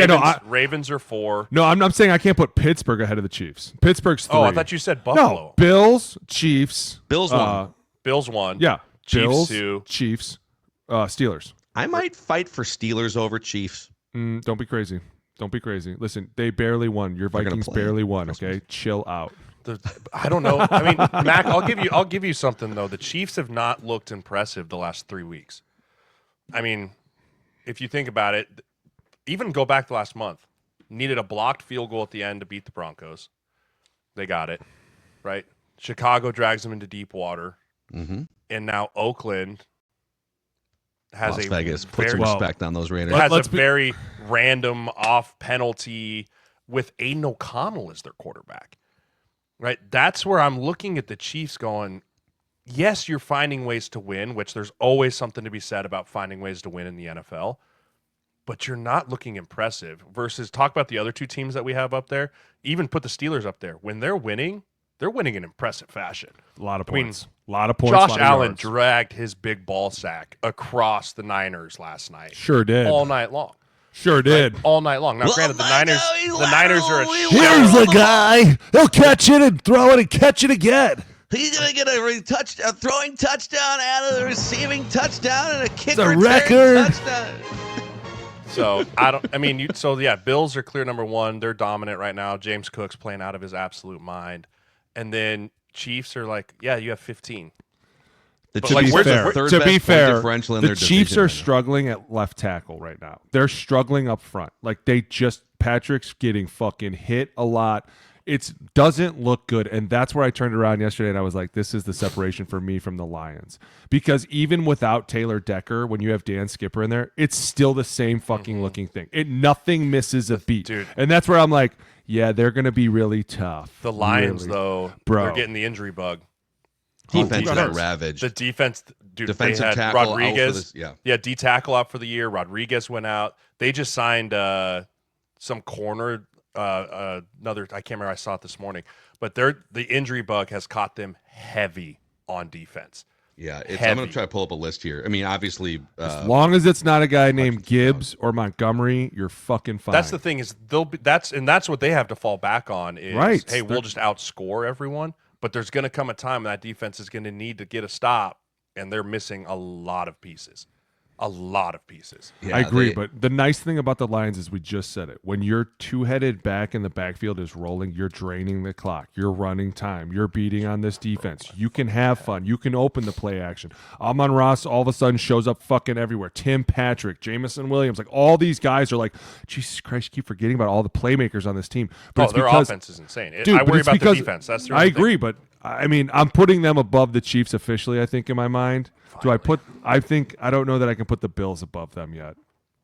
Ravens are 4. No, I'm saying I can't put Pittsburgh ahead of the Chiefs. Pittsburgh's 3. Oh, I thought you said Buffalo. No, Bills, Chiefs. Bills 1. Bills 1. Yeah, Chiefs Bills, 2. Chiefs, Steelers. I might fight for Steelers over Chiefs. Don't be crazy. Don't be crazy. Listen, they barely won. Your Vikings barely won. Okay, chill out. I don't know. I mean, Mac, I'll give you something though. The Chiefs have not looked impressive the last 3 weeks. I mean, if you think about it, even go back the last month, needed a blocked field goal at the end to beat the Broncos. They got it, right? Chicago drags them into deep water, and now Oakland has Las Vegas. Put some respect on those Raiders. Has a very random off penalty with Aiden O'Connell as their quarterback. Right? That's where I'm looking at the Chiefs going, yes, you're finding ways to win, which there's always something to be said about finding ways to win in the NFL, but you're not looking impressive. Versus talk about the other two teams that we have up there, even put the Steelers up there. When they're winning in impressive fashion. A lot of points. A lot of points. Josh Allen dragged his big ball sack across the Niners last night. Sure did. All night long. Sure did. Right? All night long. Now, granted, the Niners are a Here's the guy. He'll catch it and throw it and catch it again. He's going to get a throwing touchdown out of the receiving touchdown and a kick return record touchdown. So, Bills are clear number 1. They're dominant right now. James Cook's playing out of his absolute mind. And then Chiefs are like, yeah, you have 15. To be fair, the Chiefs are struggling at left tackle right now. They're struggling up front. Like Patrick's getting fucking hit a lot. It doesn't look good, and that's where I turned around yesterday and I was like, this is the separation for me from the Lions. Because even without Taylor Decker, when you have Dan Skipper in there, it's still the same fucking looking thing. Nothing misses a beat. Dude. And that's where I'm like, yeah, they're going to be really tough. The Lions, they're getting the injury bug. Defense got ravaged. The defense, dude, defensive they had tackle Rodriguez. D tackle out for the year. Rodriguez went out. They just signed some corner. Another, I can't remember. I saw it this morning, but the injury bug has caught them heavy on defense. Yeah, I'm going to try to pull up a list here. I mean, obviously, as long as it's not a guy named Gibbs or Montgomery, you're fucking fine. That's the thing is that's what they have to fall back on is hey, we'll just outscore everyone. But there's going to come a time when that defense is going to need to get a stop, and they're missing a lot of pieces. A lot of pieces. Yeah, I agree, but the nice thing about the Lions is we just said it. When your two-headed back in the backfield is rolling, you're draining the clock. You're running time. You're beating on this defense. You can have fun. You can open the play action. Amon-Ra all of a sudden shows up fucking everywhere. Tim Patrick, Jamison Williams, like all these guys are like, Jesus Christ, you keep forgetting about all the playmakers on this team. But their offense is insane. I worry about the defense. That's the I agree, but I mean, I'm putting them above the Chiefs officially, I think, in my mind. I don't know that I can put the Bills above them yet.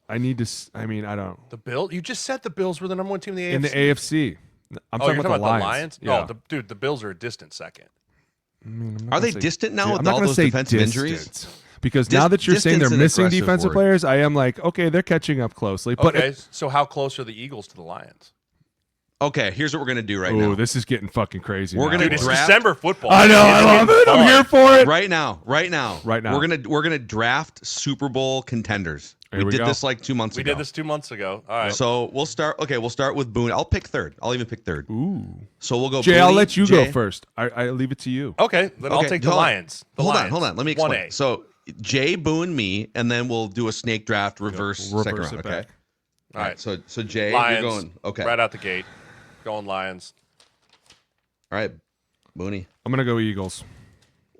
I don't. The Bills? You just said the Bills were the number 1 team in the AFC. In the AFC. I'm talking about the Lions. Yeah. No, the Bills are a distant second. Are they distant now with all those defensive injuries? Because now that you're saying they're missing defensive players, I am like, okay, they're catching up closely. But so how close are the Eagles to the Lions? Okay, here's what we're gonna do right now. Oh, this is getting fucking crazy. We're gonna draft. It's December football. I know. I love it. I'm here for it. Right now. We're gonna draft Super Bowl contenders. We did this like 2 months ago. We did this 2 months ago. All right. So we'll start. Okay, we'll start with Boone. I'll pick third. I'll even pick third. Ooh. So we'll go. Jay, Booney, I'll let you go first. I leave it to you. Okay, then I'll take the Lions. Hold on. Let me explain. 1A. So Jay, Boone, me, and then we'll do a snake draft reverse second round. Okay. Back. All right. So Jay, Lions, you're going. Okay. Right out the gate. Going Lions. All right, Booney. I'm gonna go Eagles.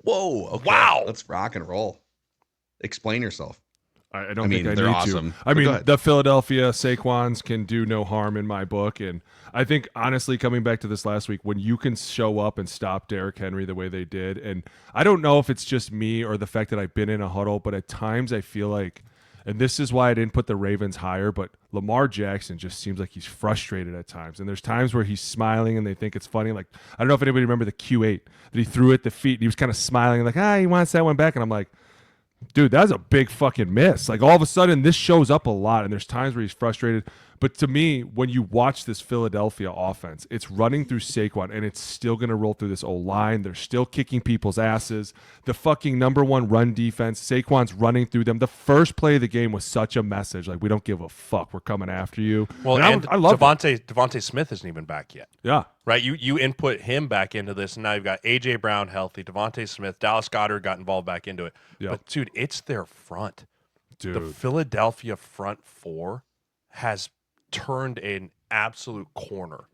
Whoa! Okay. Wow! Let's rock and roll. Explain yourself. I don't think I they're need awesome. to. I mean, the Philadelphia Saquons can do no harm in my book, and I think honestly, coming back to this last week, when you can show up and stop Derrick Henry the way they did, and I don't know if it's just me or the fact that I've been in a huddle, but at times I feel like. And this is why I didn't put the Ravens higher, but Lamar Jackson just seems like he's frustrated at times. And there's times where he's smiling and they think it's funny. Like, I don't know if anybody remember the Q8 that he threw at the feet. And he was kind of smiling like, he wants that one back. And I'm like, dude, that's a big fucking miss. Like, all of a sudden, this shows up a lot. And there's times where he's frustrated. But to me, when you watch this Philadelphia offense, it's running through Saquon, and it's still going to roll through this O-line. They're still kicking people's asses. The fucking number one run defense, Saquon's running through them. The first play of the game was such a message. Like, we don't give a fuck. We're coming after you. Well, and I love Devontae Smith isn't even back yet. Yeah. Right? You input him back into this, and now you've got A.J. Brown healthy, Devontae Smith, Dallas Goedert got involved back into it. Yep. But, dude, it's their front. Dude. The Philadelphia front four has turned an absolute corner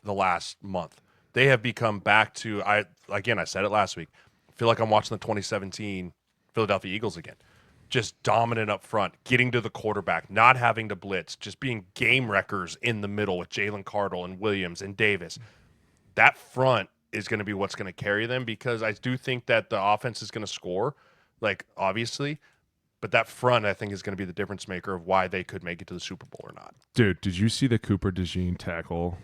the last month. They have become back to, I said it last week, I feel like I'm watching the 2017 Philadelphia Eagles again. Just dominant up front, getting to the quarterback, not having to blitz, just being game wreckers in the middle with Jalen Cardle and Williams and Davis. That front is going to be what's going to carry them, because I do think that the offense is going to score, like, obviously, but that front, I think, is going to be the difference maker of why they could make it to the Super Bowl or not. Dude, did you see the Cooper DeJean tackle?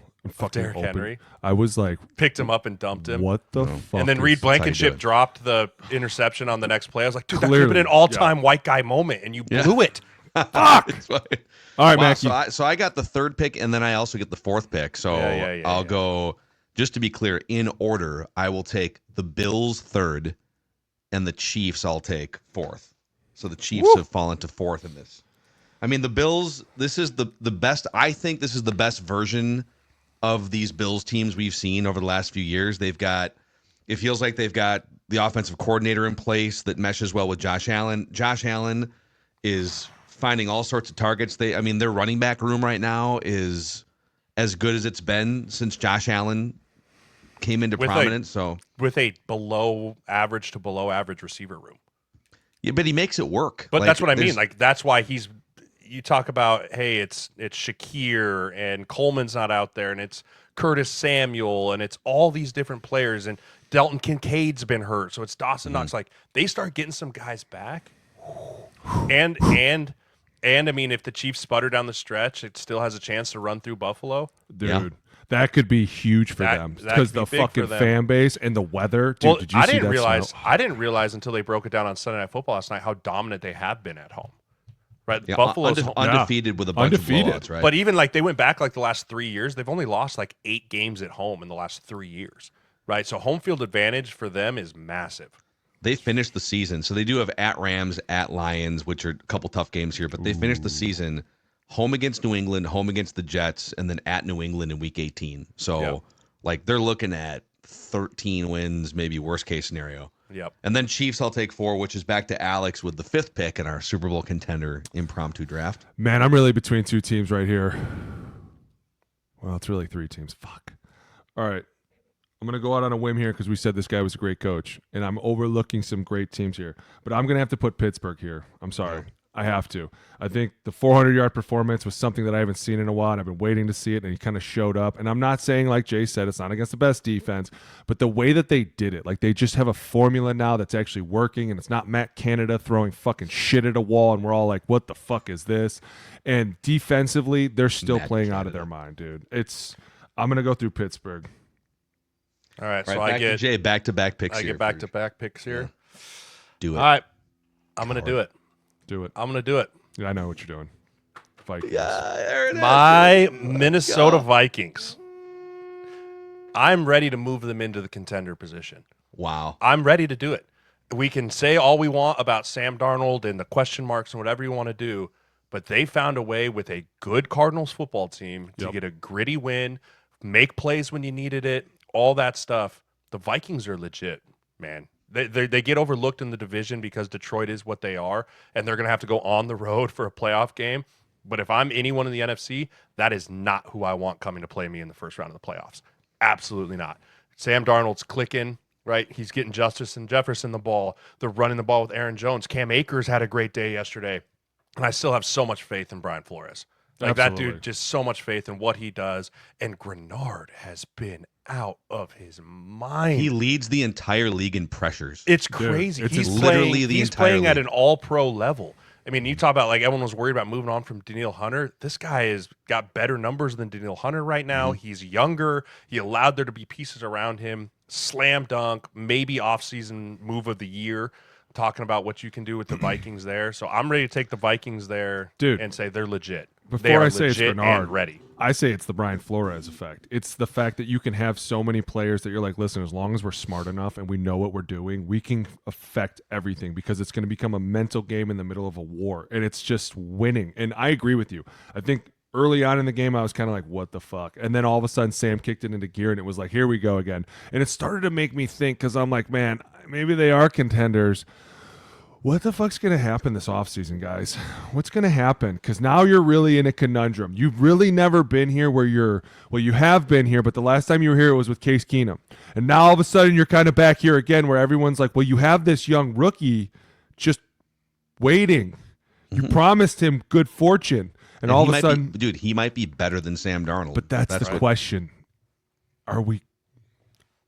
Derrick Henry. I was like, picked him up and dumped him. what the fuck? And then is- Reed how you do Blankenship it. dropped the interception on the next play. I was like, dude, that could Clearly, have been an all-time white guy moment, and you blew it. Fuck. All right, Wow, Mackey. so I got the third pick, and then I also get the fourth pick. So I'll go, just to be clear, in order, I will take the Bills third, and the Chiefs I'll take fourth. So the Chiefs have fallen to fourth in this. I mean, the Bills, this is the best. I think this is the best version of these Bills teams we've seen over the last few years. It feels like they've got the offensive coordinator in place that meshes well with Josh Allen. Josh Allen is finding all sorts of targets. Their running back room right now is as good as it's been since Josh Allen came into prominence. With a below average to below average receiver room. Yeah, but he makes it work. But that's what I mean. Like, that's why you talk about, hey, it's Shakir and Coleman's not out there, and it's Curtis Samuel, and it's all these different players, and Dalton Kincaid's been hurt, so it's Dawson Knox. Like, they start getting some guys back, and I mean, if the Chiefs sputter down the stretch, it still has a chance to run through Buffalo. Dude, Yeah. that could be huge for them, that because could be the big fucking for them. fan base and the weather. Dude, Well, did you I see didn't that realize. snow? I didn't realize until they broke it down on Sunday Night Football last night how dominant they have been at home. Right, Yeah, Buffalo's undefeated with a bunch of blowouts, right? But even like they went back like the last 3 years, they've only lost like 8 games at home in the last 3 years. Right, so home field advantage for them is massive. They finished the season. So they do have at Rams, at Lions, which are a couple tough games here, but they finished the season home against New England, home against the Jets, and then at New England in Week 18. So, like, they're looking at 13 wins, maybe worst case scenario. Yep. And then Chiefs, I'll take 4, which is back to Alex with the 5th pick in our Super Bowl Contender impromptu draft. Man, I'm really between 2 teams right here. Well, it's really 3 teams. Fuck. All right. I'm going to go out on a whim here because we said this guy was a great coach, and I'm overlooking some great teams here. But I'm going to have to put Pittsburgh here. I'm sorry. I have to. I think the 400-yard performance was something that I haven't seen in a while, and I've been waiting to see it, and he kind of showed up. And I'm not saying, like Jay said, it's not against the best defense, but the way that they did it, like they just have a formula now that's actually working, and it's not Matt Canada throwing fucking shit at a wall, and we're all like, what the fuck is this? And defensively, they're still Matt playing out Canada. of their mind, dude. I'm going to go through Pittsburgh. All right, so Right, I get Jay, back-to-back picks I here. get back-to-back picks here. Do it. All right, I'm going to do it. Do it. I'm going to do it. Yeah, I know what you're doing. Vikings. there it is. My Minnesota Vikings. I'm ready to move them into the contender position. Wow. I'm ready to do it. We can say all we want about Sam Darnold and the question marks and whatever you want to do, but they found a way with a good Cardinals football team to get a gritty win, make plays when you needed it, all that stuff. The Vikings are legit, man. They get overlooked in the division because Detroit is what they are, and they're going to have to go on the road for a playoff game. But if I'm anyone in the NFC, that is not who I want coming to play me in the first round of the playoffs. Absolutely not. Sam Darnold's clicking, right? He's getting Justice and Jefferson the ball. They're running the ball with Aaron Jones. Cam Akers had a great day yesterday, and I still have so much faith in Brian Flores. Like, Absolutely. that dude, just so much faith in what he does. And Grenard has been out of his mind. He leads the entire league in pressures. It's crazy. it's He's literally playing, the he's entire playing at league. an all-pro level. I mean, you talk about, like, everyone was worried about moving on from Daniil Hunter. This guy has got better numbers than Daniil Hunter right now. He's younger. He allowed there to be pieces around him. Slam dunk, maybe off-season move of the year. Talking about what you can do with the Vikings there. So I'm ready to take the Vikings there Dude. and say they're legit. They are I say it's legit Bernard, and ready. I say it's the Brian Flores effect. It's the fact that you can have so many players that you're like, listen, as long as we're smart enough and we know what we're doing, we can affect everything because it's going to become a mental game in the middle of a war. And it's just winning. And I agree with you. I think early on in the game, I was kind of like, what the fuck? And then all of a sudden, Sam kicked it into gear and it was like, here we go again. And it started to make me think because I'm like, man, maybe they are contenders. What the fuck's going to happen this offseason, guys? What's going to happen? Because now you're really in a conundrum. You've really never been here where you have been here, but the last time you were here, it was with Case Keenum. And now all of a sudden, you're kind of back here again where everyone's like, well, you have this young rookie just waiting. You promised him good fortune. And all of a sudden. He might be better than Sam Darnold. But that's the question. Are we.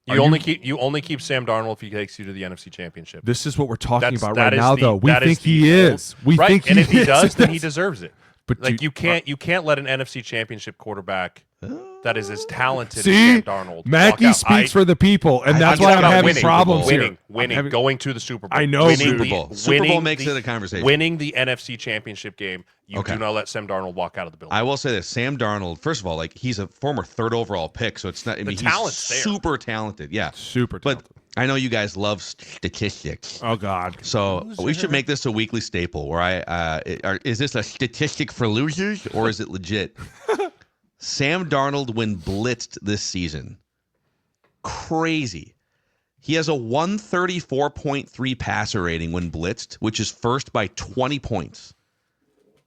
You only keep Sam Darnold if he takes you to the NFC Championship. This is what we're talking about right now, though. We think he is. And if he does, then he deserves it. But like you can't let an NFC Championship quarterback that is as talented as Sam Darnold. Mackey speaks for the people, and that's why I'm having problems here. Winning, going to the Super Bowl. I know. Super Bowl makes it a conversation. Winning the NFC Championship game. You do not let Sam Darnold walk out of the building. I will say this: Sam Darnold, first of all, like he's a former 3rd overall pick, so it's not. I mean, he's super talented. Yeah, super talented. But I know you guys love statistics. Oh God! So we should make this a weekly staple. Where is this a statistic for losers or is it legit? Sam Darnold when blitzed this season, crazy. He has a 134.3 passer rating when blitzed, which is first by 20 points.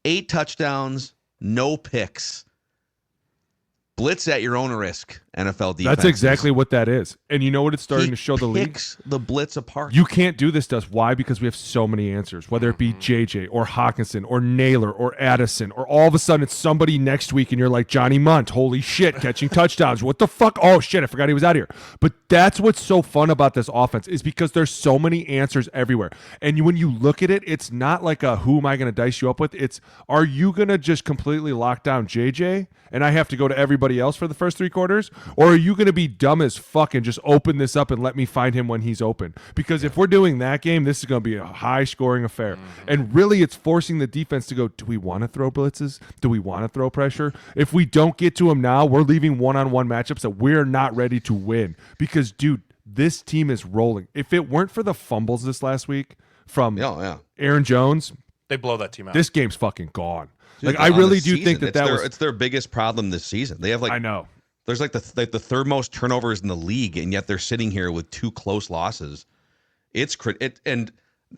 8 touchdowns, no picks. Blitz at your own risk, NFL defense. That's exactly what that is. And you know what it's starting to show the league? Picks the blitz apart. You can't do this to us. Why? Because we have so many answers, whether it be JJ or Hawkinson or Naylor or Addison, or all of a sudden it's somebody next week and you're like, Johnny Munt, holy shit, catching touchdowns. What the fuck? Oh shit, I forgot he was out here. But that's what's so fun about this offense is because there's so many answers everywhere. And when you look at it, it's not like a who am I going to dice you up with? It's are you going to just completely lock down JJ and I have to go to everybody else for the first 3 quarters? Or are you going to be dumb as fuck and just open this up and let me find him when he's open? Because if we're doing that game, this is going to be a high-scoring affair. And really, it's forcing the defense to go, do we want to throw blitzes? Do we want to throw pressure? If we don't get to him now, we're leaving one-on-one matchups that we're not ready to win. Because, dude, this team is rolling. If it weren't for the fumbles this last week from Aaron Jones, they blow that team out. This game's fucking gone. Dude, like I really do think that it's their biggest problem this season. They have I know. There's like the 3rd most turnovers in the league, and yet they're sitting here with 2 close losses. And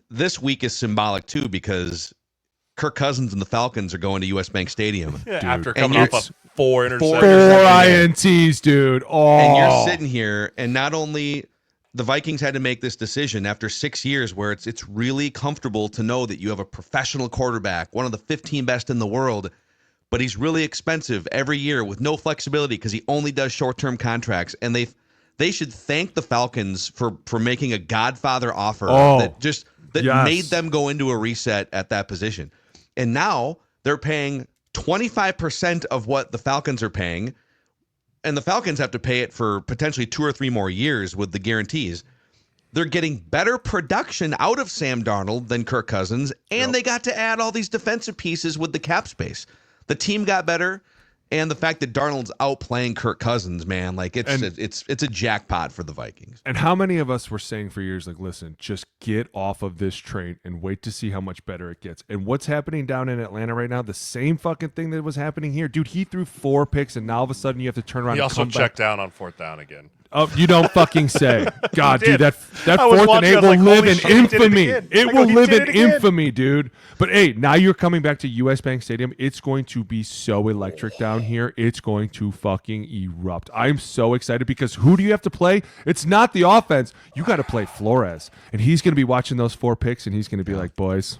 this week is symbolic too because Kirk Cousins and the Falcons are going to US Bank Stadium. After coming off of 4 interceptions. 4 INTs, dude. Oh. And you're sitting here, and not only the Vikings had to make this decision after 6 years where it's really comfortable to know that you have a professional quarterback, one of the 15 best in the world, but he's really expensive every year with no flexibility because he only does short-term contracts. And they should thank the Falcons for making a Godfather offer that made them go into a reset at that position. And now they're paying 25% of what the Falcons are paying, and the Falcons have to pay it for potentially 2 or 3 more years with the guarantees. They're getting better production out of Sam Darnold than Kirk Cousins, and they got to add all these defensive pieces with the cap space. The team got better, and the fact that Darnold's outplaying Kirk Cousins, man, like it's a jackpot for the Vikings. And how many of us were saying for years, like, listen, just get off of this train and wait to see how much better it gets. And what's happening down in Atlanta right now, the same fucking thing that was happening here. Dude, he threw 4 picks, and now all of a sudden you have to turn around He and also come checked back. down on 4th down again. Oh, you don't fucking say. God, dude, that I 4th and 8 will live in infamy. It will live in infamy, dude. But hey, now you're coming back to US Bank Stadium. It's going to be so electric down here. It's going to fucking erupt. I'm so excited because who do you have to play? It's not the offense. You got to play Flores. And he's going to be watching those 4 picks, and he's going to be like, boys,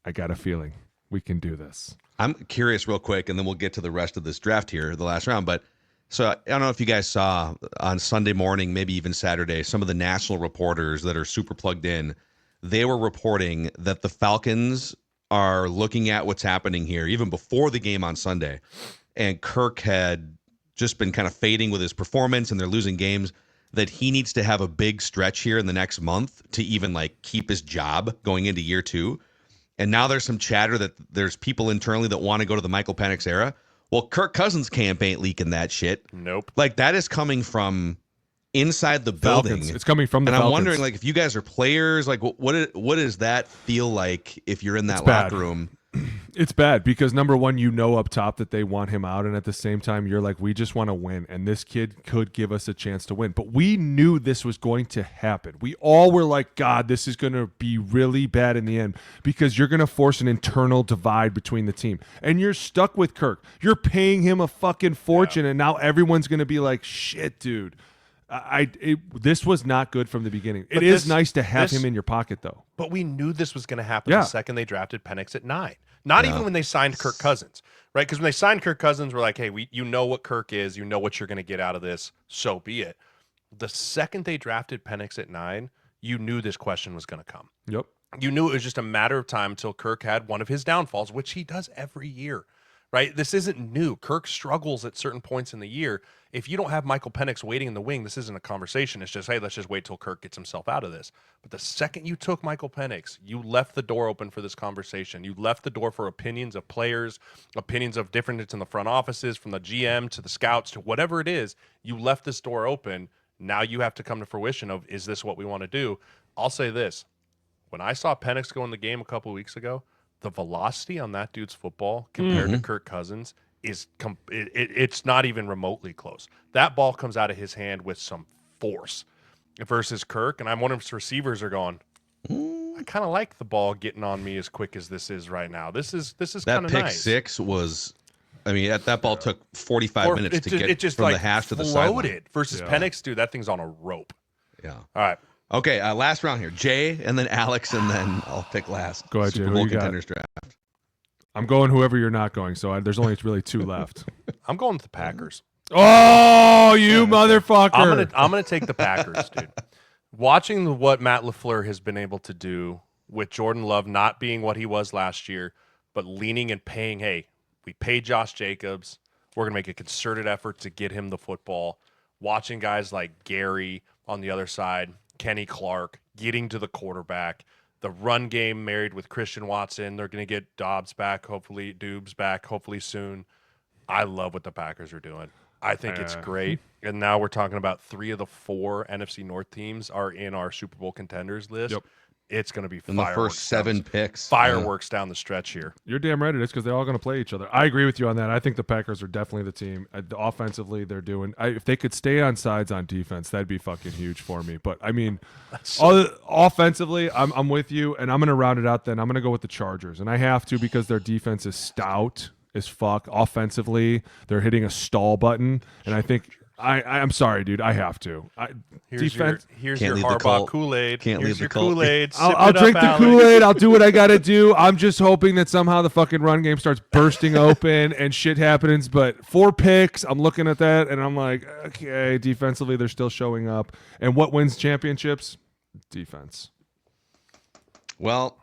I got a feeling we can do this. I'm curious real quick, and then we'll get to the rest of this draft here, the last round, but so I don't know if you guys saw on Sunday morning, maybe even Saturday, some of the national reporters that are super plugged in, they were reporting that the Falcons are looking at what's happening here even before the game on Sunday. And Kirk had just been kind of fading with his performance and they're losing games, that he needs to have a big stretch here in the next month to even like keep his job going into year 2. And now there's some chatter that there's people internally that want to go to the Michael Penix era. Well, Kirk Cousins' camp ain't leaking that shit. Nope. Like, that is coming from inside the building. Falcons. It's coming from the And I'm Falcons. wondering, like, if you guys are players, like, what does that feel like if you're in that It's bad. locker room? It's bad because number one, up top that they want him out, and at the same time, you're like, we just want to win, and this kid could give us a chance to win. But we knew this was going to happen. We all were like, God, this is going to be really bad in the end because you're going to force an internal divide between the team, and you're stuck with Kirk. You're paying him a fucking fortune, and now everyone's going to be like, shit, dude. This was not good from the beginning. It is nice to have him in your pocket, though. But we knew this was going to happen the second they drafted Penix at 9. Not even when they signed Kirk Cousins, right? Because when they signed Kirk Cousins, we're like, hey, you know what Kirk is. You know what you're going to get out of this. So be it. The second they drafted Penix at 9, you knew this question was going to come. Yep. You knew it was just a matter of time until Kirk had one of his downfalls, which he does every year, right? This isn't new. Kirk struggles at certain points in the year. If you don't have Michael Penix waiting in the wing, this isn't a conversation. It's just, hey, let's just wait till Kirk gets himself out of this. But the second you took Michael Penix, you left the door open for this conversation. You left the door for opinions of players, opinions of difference in the front offices, from the GM to the scouts to whatever it is. You left this door open. Now you have to come to fruition of, is this what we want to do? I'll say this. When I saw Penix go in the game a couple of weeks ago, the velocity on that dude's football compared to Kirk Cousins it's not even remotely close. That ball comes out of his hand with some force versus Kirk, and I'm one of his receivers are going, I kind of like the ball getting on me as quick as this is right now. This is kind of nice. That pick six was, I mean, that ball took 45 minutes to get from like the hash to the sideline. Versus Penix, dude, that thing's on a rope. Yeah. All right. Okay, last round here. Jay, and then Alex, and then I'll pick last. Go ahead, Jay. Super Bowl Contenders Draft. I'm going whoever you're not going, so there's only really 2 left. I'm going with the Packers. Oh, you motherfucker. I'm gonna take the Packers, dude. Watching what Matt LaFleur has been able to do with Jordan Love not being what he was last year, but leaning and paying, hey, we paid Josh Jacobs. We're going to make a concerted effort to get him the football. Watching guys like Gary on the other side, Kenny Clark, getting to the quarterback, the run game married with Christian Watson. They're going to get Dubs back, hopefully soon. I love what the Packers are doing. I think it's great. And now we're talking about 3 of the 4 NFC North teams are in our Super Bowl contenders list. Yep. It's going to be in the first 7 picks. Fireworks down the stretch here. You're damn right it is because they're all going to play each other. I agree with you on that. I think the Packers are definitely the team. Offensively, they're doing if they could stay on sides on defense, that'd be fucking huge for me. But, I mean, offensively, I'm with you, and I'm going to round it out then. I'm going to go with the Chargers, and I have to because their defense is stout as fuck. Offensively, they're hitting a stall button, and I think – I'm sorry, dude. I have to. Here's defense. your Harbaugh Kool-Aid. Here's your Kool-Aid. I'll drink the Kool-Aid. I'll do what I got to do. I'm just hoping that somehow the fucking run game starts bursting open and shit happens. But 4 picks, I'm looking at that, and I'm like, okay, defensively, they're still showing up. And what wins championships? Defense. Well,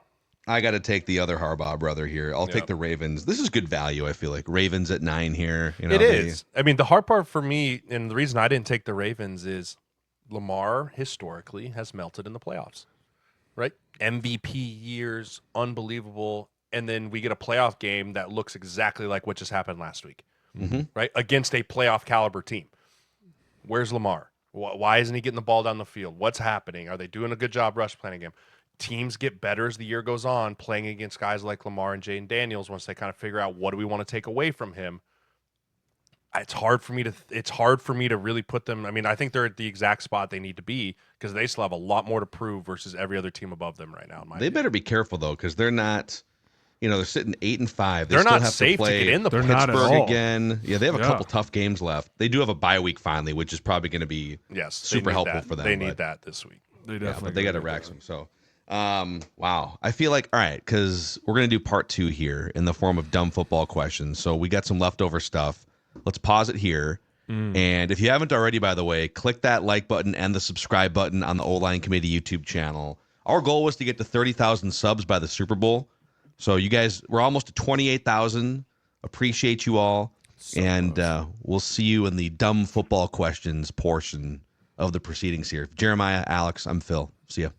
I got to take the other Harbaugh brother here. I'll take the Ravens. This is good value, I feel like. Ravens at 9 here. You know, it is. I mean, the hard part for me, and the reason I didn't take the Ravens is Lamar historically has melted in the playoffs, right? MVP years, unbelievable. And then we get a playoff game that looks exactly like what just happened last week, right? Against a playoff caliber team. Where's Lamar? Why isn't he getting the ball down the field? What's happening? Are they doing a good job rush planning game? Teams get better as the year goes on, playing against guys like Lamar and Jaden Daniels once they kind of figure out what do we want to take away from him. It's hard for me to really put them. I mean, I think they're at the exact spot they need to be because they still have a lot more to prove versus every other team above them right now. They better be careful though, because they're not. You know, they're sitting 8-5. They're still not have safe to play get in the They're playoffs. not at all. Pittsburgh again. Yeah, they have a couple tough games left. They do have a bye week finally, which is probably going to be super helpful for them. They need that this week. They definitely. But they got to rack some. So, wow. I feel like, all right, because we're going to do part 2 here in the form of dumb football questions. So we got some leftover stuff. Let's pause it here. And if you haven't already, by the way, click that like button and the subscribe button on the O-Line Committee YouTube channel. Our goal was to get to 30,000 subs by the Super Bowl. So you guys, we're almost to 28,000. Appreciate you all. And we'll see you in the dumb football questions portion of the proceedings here. Jeremiah, Alex, I'm Phil. See ya.